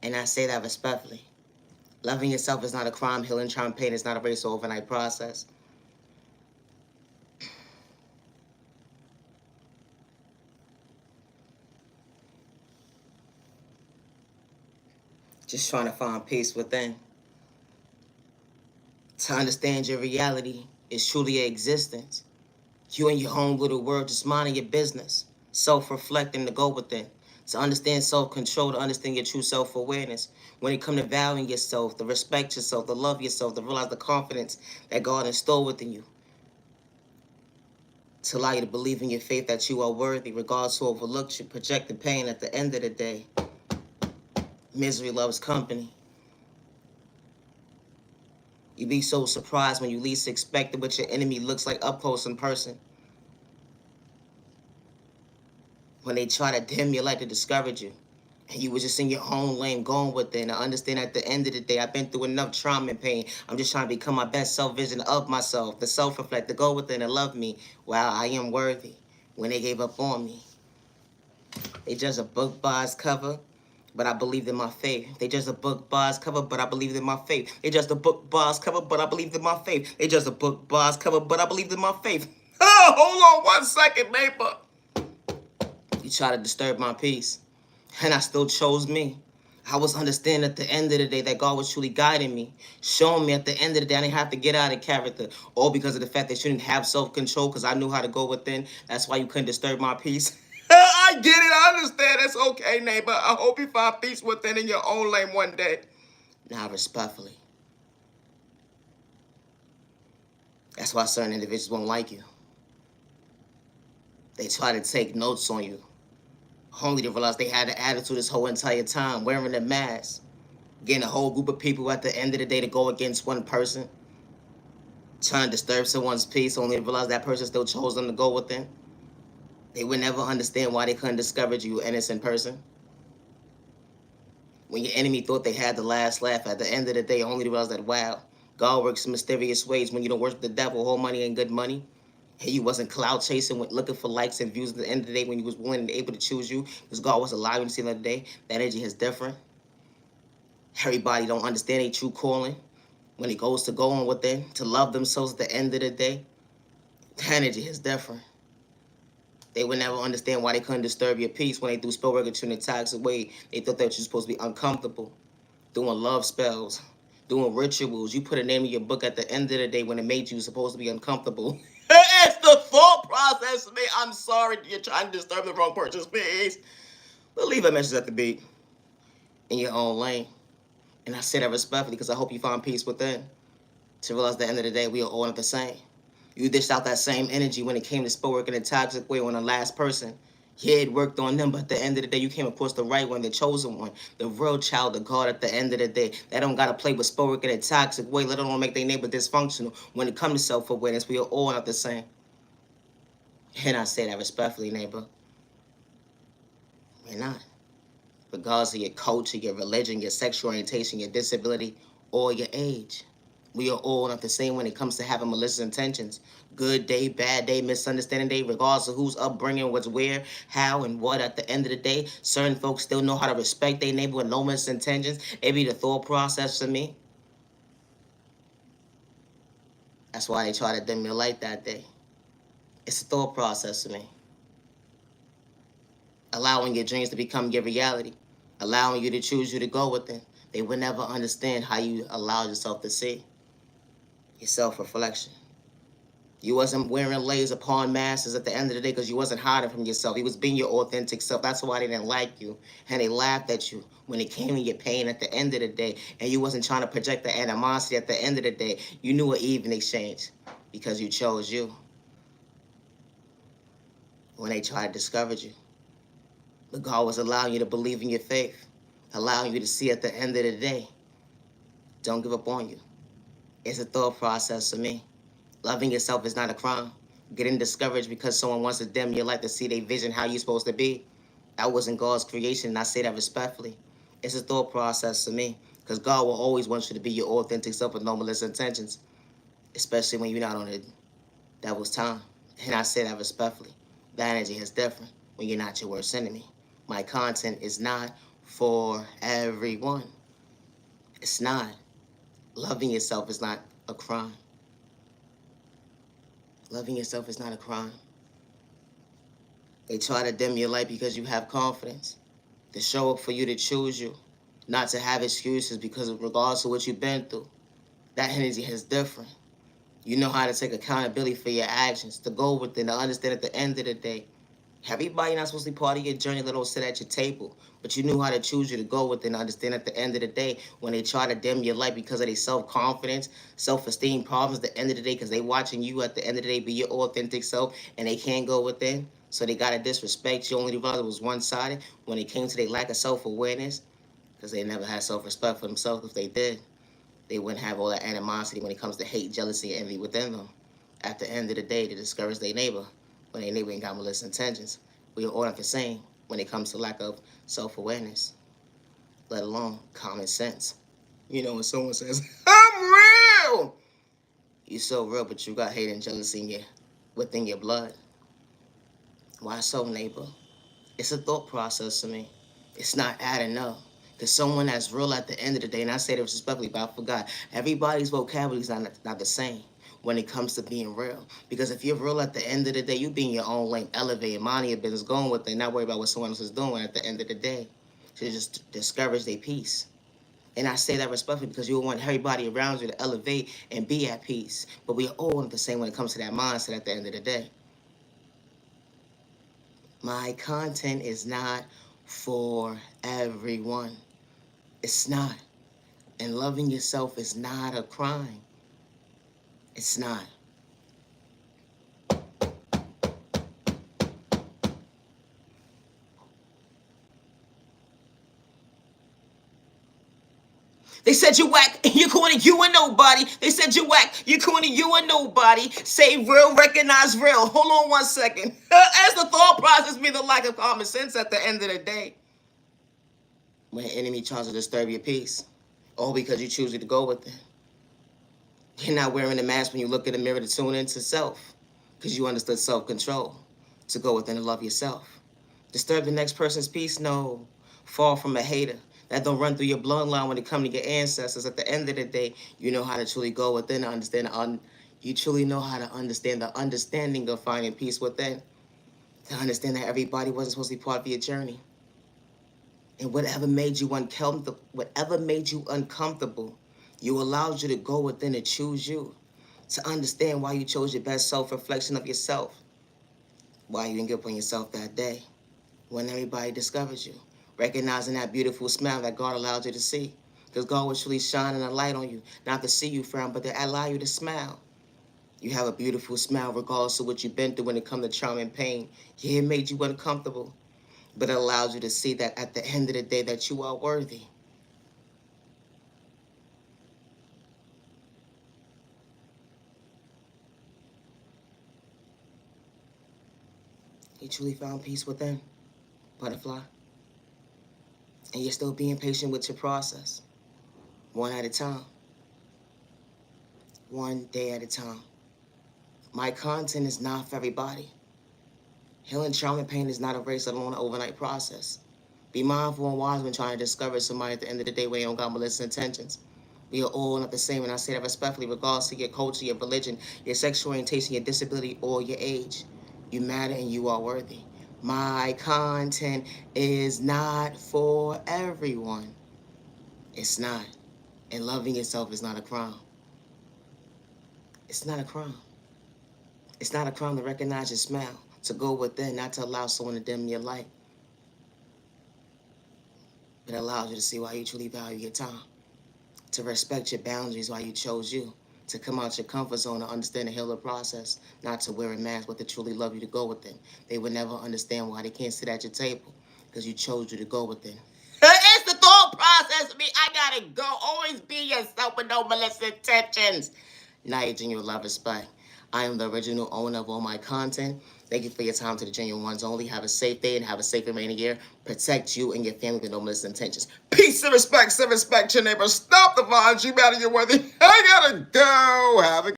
And I say that respectfully. Loving yourself is not a crime. Healing trauma pain is not a race or overnight process. Just trying to find peace within. To understand your reality is truly your existence. You in your own little world, just minding your business. Self-reflecting to go within. To understand self-control, to understand your true self-awareness. When it comes to valuing yourself, to respect yourself, to love yourself, to realize the confidence that God installed within you. To allow you to believe in your faith that you are worthy, regardless who overlooks you, projecting pain at the end of the day. Misery loves company. You be so surprised when you least expect it, what your enemy looks like up close in person. When they try to dim your light to discourage you. And you was just in your own lane going with it. And I understand at the end of the day, I've been through enough trauma and pain. I'm just trying to become my best self-vision of myself, to self-reflect, to go within and love me. Wow, I am worthy. When they gave up on me. They judged a book by its cover, but I believed in my faith. They judged a book by its cover, but I believed in my faith. They judged a book by its cover, but I believed in my faith. They judged a book by its cover, but I believed in my faith. Oh, hold on 1 second, neighbor. You try to disturb my peace, and I still chose me. I was understanding at the end of the day that God was truly guiding me, showing me at the end of the day I didn't have to get out of character, all because of the fact that you didn't have self-control because I knew how to go within. That's why you couldn't disturb my peace. I get it. I understand. It's okay, neighbor. I hope you find peace within in your own lane one day. Now, respectfully. That's why certain individuals won't like you. They try to take notes on you, only to realize they had the attitude this whole entire time, wearing a mask, getting a whole group of people at the end of the day to go against one person, trying to disturb someone's peace, only to realize that person still chose them to go within. They would never understand why they couldn't discourage you, innocent person. When your enemy thought they had the last laugh, at the end of the day, only to realize that, wow, God works in mysterious ways. When you don't worship the devil, whole money ain't good money. Hey, you wasn't cloud chasing, looking for likes and views at the end of the day when you was willing and able to choose you, because God was alive and see the other day. That energy is different. Everybody don't understand their true calling. When it goes to go on within, to love themselves at the end of the day, the energy is different. They would never understand why they couldn't disturb your peace when they threw spell work at you in a toxic way. They thought that you're supposed to be uncomfortable, doing love spells, doing rituals. You put a name in your book at the end of the day when it made you supposed to be uncomfortable. It's the thought process for me. I'm sorry you're trying to disturb the wrong person's peace. But leave a message at the beat in your own lane. And I say that respectfully because I hope you find peace within. To realize at the end of the day, we are all not the same. You dished out that same energy when it came to spell work in a toxic way on the last person. Yeah, it worked on them, but at the end of the day, you came across the right one, the chosen one, the real child of God at the end of the day. They don't got to play with spell work in a toxic way, let alone make their neighbor dysfunctional. When it comes to self-awareness, we are all not the same. And I say that respectfully, neighbor. We're not. Regardless of your culture, your religion, your sexual orientation, your disability, or your age. We are all not the same when it comes to having malicious intentions. Good day, bad day, misunderstanding day, regardless of who's upbringing, what's where, how, and what. At the end of the day, certain folks still know how to respect their neighbor with no malicious intentions. It be the thought process for me. That's why they try to dim your light that day. It's a thought process for me. Allowing your dreams to become your reality. Allowing you to choose you to go with it. They would never understand how you allow yourself to see. Your self-reflection. You wasn't wearing layers upon masses at the end of the day because you wasn't hiding from yourself. You was being your authentic self. That's why they didn't like you. And they laughed at you when it came to your pain at the end of the day. And you wasn't trying to project the animosity at the end of the day. You knew an even exchange because you chose you. When they tried to discourage you. But God was allowing you to believe in your faith. Allowing you to see at the end of the day. Don't give up on you. It's a thought process for me. Loving yourself is not a crime. Getting discouraged because someone wants to dim your light to see their vision, how you're supposed to be. That wasn't God's creation, and I say that respectfully. It's a thought process for me, because God will always want you to be your authentic self with no malicious intentions, especially when you're not on the devil's time. And I say that respectfully. That energy is different when you're not your worst enemy. My content is not for everyone. It's not. Loving yourself is not a crime. Loving yourself is not a crime. They try to dim your light because you have confidence. To show up for you to choose you. Not to have excuses because regardless of what you've been through, that energy is different. You know how to take accountability for your actions. To go within, to understand at the end of the day, everybody not supposed to be part of your journey, let alone sit at your table. But you knew how to choose you to go with and understand at the end of the day when they try to dim your light because of their self-confidence, self-esteem problems at the end of the day because they watching you at the end of the day be your authentic self and they can't go within. So they got to disrespect you. Only realized it was one-sided when it came to their lack of self-awareness because they never had self-respect for themselves. If they did, they wouldn't have all that animosity when it comes to hate, jealousy, and envy within them. At the end of the day, to discourage their neighbor when their neighbor ain't got malicious intentions. We are all not the same when it comes to lack of self-awareness, let alone common sense. You know, when someone says, I'm real! You're so real, but you got hate and jealousy within your blood. Why so, neighbor? It's a thought process to me. It's not adding up. Because someone that's real at the end of the day, and I say this respectfully, but I forgot, everybody's vocabulary is not the same when it comes to being real. Because if you're real at the end of the day, you be in your own lane, elevated, minding your business, going with it, not worry about what someone else is doing at the end of the day. To just discourage their peace. And I say that respectfully because you want everybody around you to elevate and be at peace. But we are all not the same when it comes to that mindset at the end of the day. My content is not for everyone. It's not. And loving yourself is not a crime. It's not. They said you whack, you're corny, you and nobody. They said you whack, you're corny, you and nobody. Say real, recognize real. Hold on one second. As the thought process be the lack of common sense at the end of the day. When an enemy tries to disturb your peace, all because you choose to go with it. You're not wearing a mask when you look in the mirror to tune into self, because you understood self-control, to go within and love yourself. Disturb the next person's peace? No. Fall from a hater. That don't run through your bloodline when it comes to your ancestors. At the end of the day, you know how to truly go within and understand. You truly know how to understand the understanding of finding peace within. To understand that everybody wasn't supposed to be part of your journey. And whatever made you uncomfortable, you allowed you to go within and choose you. To understand why you chose your best self-reflection of yourself. Why you didn't give up on yourself that day. When everybody discovers you. Recognizing that beautiful smile that God allowed you to see. Because God was truly shining a light on you. Not to see you frown, but to allow you to smile. You have a beautiful smile regardless of what you've been through when it comes to trauma and pain. Yeah, it made you uncomfortable. But it allows you to see that at the end of the day that you are worthy. You truly found peace within, butterfly. And you're still being patient with your process. One at a time. One day at a time. My content is not for everybody. Healing trauma and pain is not a race, let alone an overnight process. Be mindful and wise when trying to discover somebody at the end of the day where you don't got malicious intentions. We are all not the same, and I say that respectfully, regardless of your culture, your religion, your sexual orientation, your disability, or your age. You matter and you are worthy. My content is not for everyone. It's not. And loving yourself is not a crime. It's not a crime. It's not a crime to recognize your smile, to go within, not to allow someone to dim your light. It allows you to see why you truly value your time, to respect your boundaries, why you chose you, to come out your comfort zone, to understand the healing process, not to wear a mask, but to truly love you to go within. They would never understand why they can't sit at your table, because you chose you to go within. It's the thought process of me. I gotta go. Always be yourself with no malicious intentions. Night, genuine love, respect. I am the original owner of all my content. Thank you for your time to the genuine ones only. Have a safe day and have a safe remaining year. Protect you and your family with no malicious intentions. Peace and respect, your neighbor. Stop the violence. You matter, you're worthy. I gotta go. Have a